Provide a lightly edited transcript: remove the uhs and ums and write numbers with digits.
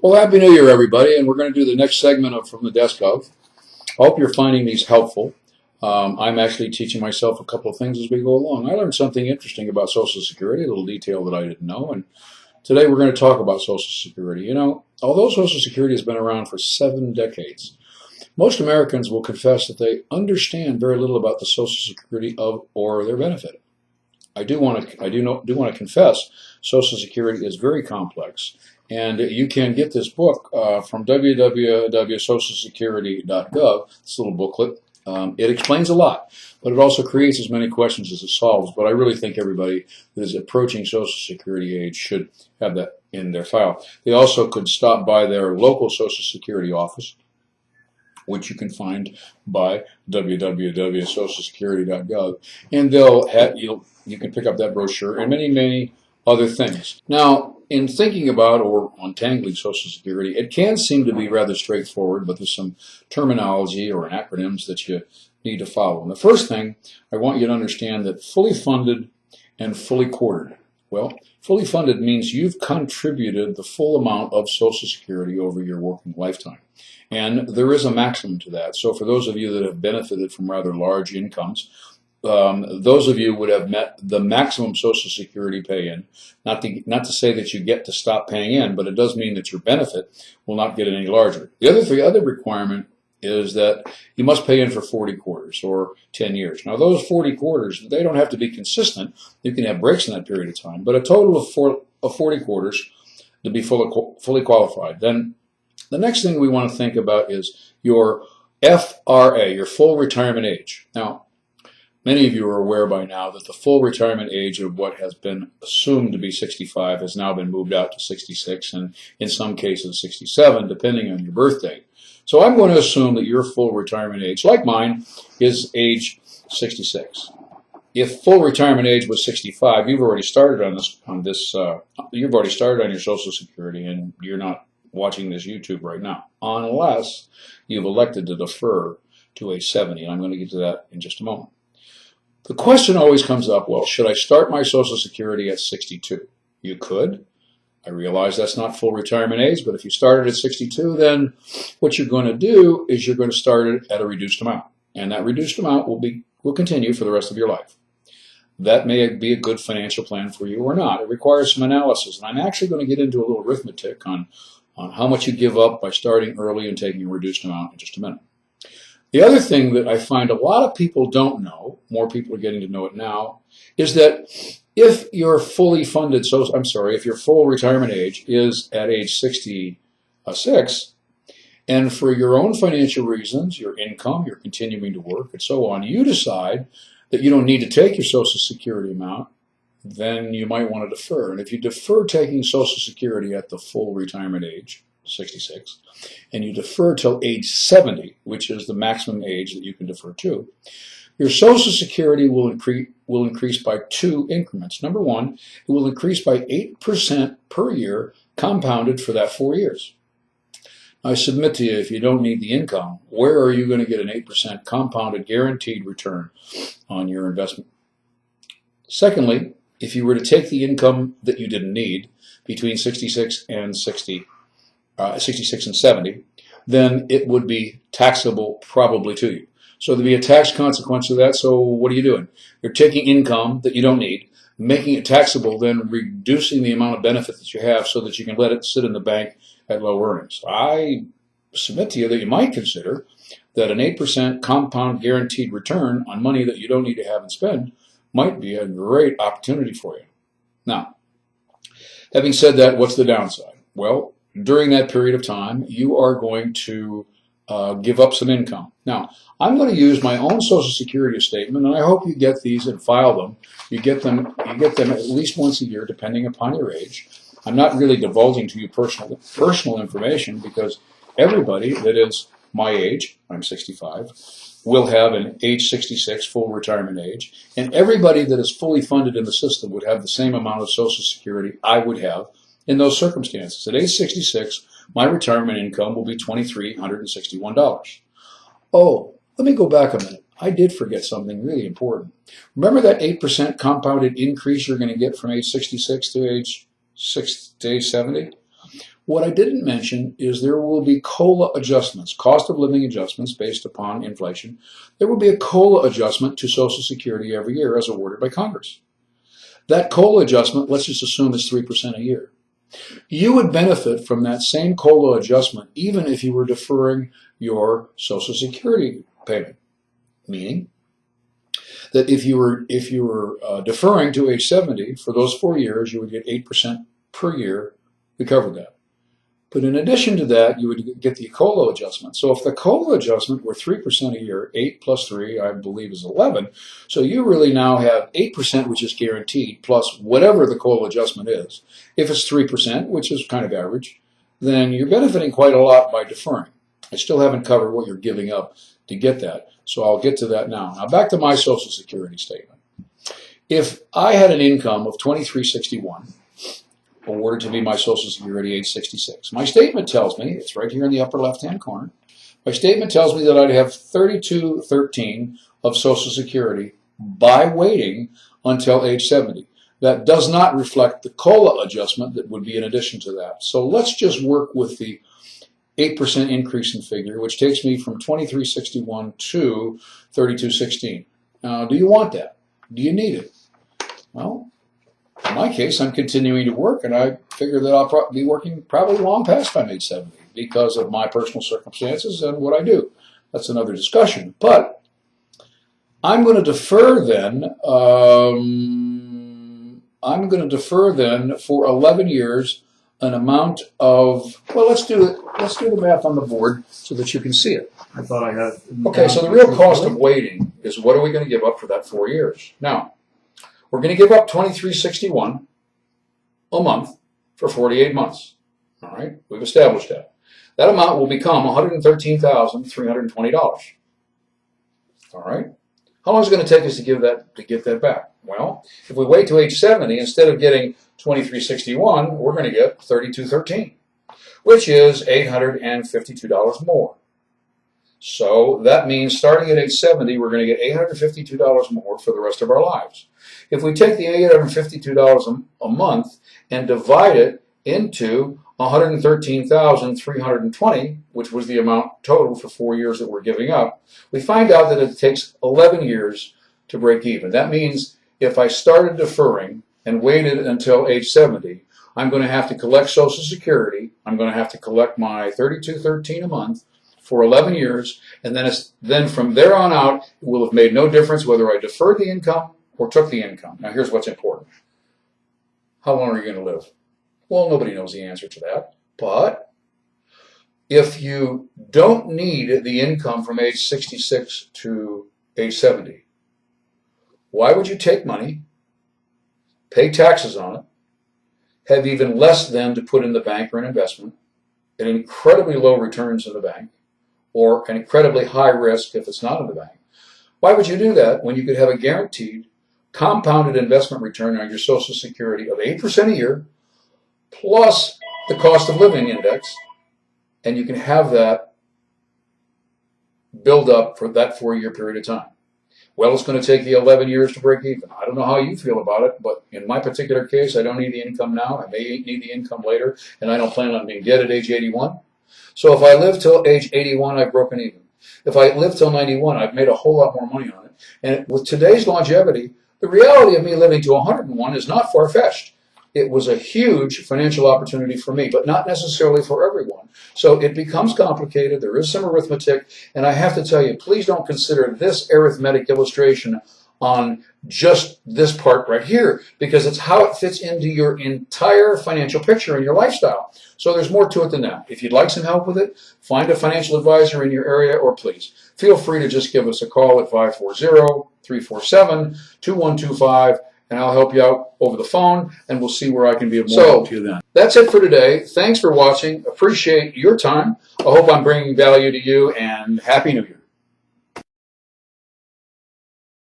Well, Happy New Year, everybody, and we're going to do the next segment of From the Desk of. I hope you're finding these helpful. I'm actually teaching myself a couple of things as we go along. I learned something interesting about Social Security, a little detail that I didn't know, and today we're going to talk about Social Security. You know, although Social Security has been around for 7 decades, most Americans will confess that they understand very little about the Social Security of or their benefit. I do want to confess, Social Security is very complex, and you can get this book from www.socialsecurity.gov. This little booklet. It explains a lot, but it also creates as many questions as it solves. But I really think everybody that is approaching Social Security age should have that in their file. They also could stop by their local Social Security office, which you can find by www.socialsecurity.gov, and you can pick up that brochure and many other things. Now, in thinking about or untangling Social Security, it can seem to be rather straightforward, but there's some terminology or acronyms that you need to follow. And the first thing, I want you to understand that fully funded and fully quartered. Well, fully funded means you've contributed the full amount of Social Security over your working lifetime. And there is a maximum to that. So for those of you that have benefited from rather large incomes, those of you would have met the maximum Social Security pay-in. Not to say that you get to stop paying in, but it does mean that your benefit will not get any larger. The other requirement is that you must pay in for 40 quarters or 10 years. Now, those 40 quarters, they don't have to be consistent. You can have breaks in that period of time, but a total of 40 quarters to be fully qualified. Then the next thing we want to think about is your FRA, your full retirement age. Now, many of you are aware by now that the full retirement age of what has been assumed to be 65 has now been moved out to 66 and in some cases 67, depending on your birth date. So I'm going to assume that your full retirement age, like mine, is age 66. If full retirement age was 65, you've already started you've already started on your Social Security, and you're not watching this YouTube right now, unless you've elected to defer to age 70, and I'm going to get to that in just a moment. The question always comes up, well, should I start my Social Security at 62? You could. I realize that's not full retirement age, but if you started at 62, then what you're going to do is you're going to start it at a reduced amount, and that reduced amount will continue for the rest of your life. That may be a good financial plan for you or not. It requires some analysis, and I'm actually going to get into a little arithmetic on how much you give up by starting early and taking a reduced amount in just a minute. The other thing that I find a lot of people don't know, more people are getting to know it now, is that if your if your full retirement age is at age 66, and for your own financial reasons, your income, you're continuing to work, and so on, you decide that you don't need to take your Social Security amount, then you might want to defer. And if you defer taking Social Security at the full retirement age, 66, and you defer till age 70, which is the maximum age that you can defer to, your Social Security will increase by 2 increments. Number one, it will increase by 8% per year, compounded for that 4 years. I submit to you, if you don't need the income, where are you going to get an 8% compounded guaranteed return on your investment? Secondly, if you were to take the income that you didn't need between 66 and 70, then it would be taxable probably to you. So there'd be a tax consequence of that. So what are you doing? You're taking income that you don't need, making it taxable, then reducing the amount of benefit that you have so that you can let it sit in the bank at low earnings. I submit to you that you might consider that an 8% compound guaranteed return on money that you don't need to have and spend might be a great opportunity for you. Now, having said that, what's the downside? Well, during that period of time, you are going to give up some income. Now, I'm going to use my own Social Security statement, and I hope you get these and file them. You get them at least once a year, depending upon your age. I'm not really divulging to you personal information, because everybody that is my age, I'm 65, will have an age 66 full retirement age, and everybody that is fully funded in the system would have the same amount of Social Security I would have in those circumstances. At age 66, my retirement income will be $2,361. Oh, let me go back a minute. I did forget something really important. Remember that 8% compounded increase you're going to get from age 66 to age 70? What I didn't mention is there will be COLA adjustments, cost of living adjustments based upon inflation. There will be a COLA adjustment to Social Security every year as awarded by Congress. That COLA adjustment, let's just assume, is 3% a year. You would benefit from that same COLA adjustment even if you were deferring your Social Security payment. Meaning that if you were deferring to age 70 for those 4 years, you would get 8% per year. We covered that. But in addition to that, you would get the COLA adjustment. So if the COLA adjustment were 3% a year, 8 plus 3, I believe, is 11. So you really now have 8%, which is guaranteed, plus whatever the COLA adjustment is. If it's 3%, which is kind of average, then you're benefiting quite a lot by deferring. I still haven't covered what you're giving up to get that, so I'll get to that now. Now back to my Social Security statement. If I had an income of $23.61, awarded to me my Social Security age 66. My statement tells me, it's right here in the upper left-hand corner, my statement tells me that I'd have $32.13 of Social Security by waiting until age 70. That does not reflect the COLA adjustment that would be in addition to that. So let's just work with the 8% increase in figure, which takes me from $23.61 to $32.16. Now, do you want that? Do you need it? Well, in my case, I'm continuing to work, and I figure that I'll be working probably long past I'm age 70 because of my personal circumstances and what I do. That's another discussion. But I'm going to defer then. For 11 years an amount of, well, let's do the math on the board so that you can see it. I thought I had. Okay, so the real cost of waiting is what are we going to give up for that 4 years? Now, we're going to give up $23.61 a month for 48 months. All right, we've established that. That amount will become $113,320. All right. How long is it going to take us to get that back? Well, if we wait to age 70, instead of getting $23.61, we're going to get $32.13, which is $852 more. So that means starting at age 70, we're going to get $852 more for the rest of our lives. If we take the $852 a month and divide it into $113,320, which was the amount total for 4 years that we're giving up, we find out that it takes 11 years to break even. That means if I started deferring and waited until age 70, I'm going to have to collect Social Security. I'm going to have to collect my $32.13 a month for 11 years, and then from there on out, it will have made no difference whether I deferred the income or took the income. Now, here's what's important. How long are you going to live? Well, nobody knows the answer to that. But if you don't need the income from age 66 to age 70, why would you take money, pay taxes on it, have even less than to put in the bank or an investment, and incredibly low returns in the bank, or an incredibly high risk if it's not in the bank? Why would you do that when you could have a guaranteed compounded investment return on your Social Security of 8% a year, plus the cost of living index, and you can have that build up for that 4-year period of time? Well, it's going to take you 11 years to break even. I don't know how you feel about it, but in my particular case, I don't need the income now. I may need the income later, and I don't plan on being dead at age 81. So if I live till age 81, I've broken even. If I live till 91, I've made a whole lot more money on it. And with today's longevity, the reality of me living to 101 is not far-fetched. It was a huge financial opportunity for me, but not necessarily for everyone. So it becomes complicated. There is some arithmetic, and I have to tell you, please don't consider this arithmetic illustration on just this part right here, because it's how it fits into your entire financial picture and your lifestyle. So there's more to it than that. If you'd like some help with it, find a financial advisor in your area, or please feel free to just give us a call at 540-347-2125, and I'll help you out over the phone, and we'll see where I can be of more help to you then. That's it for today. Thanks for watching. Appreciate your time. I hope I'm bringing value to you, and Happy New Year.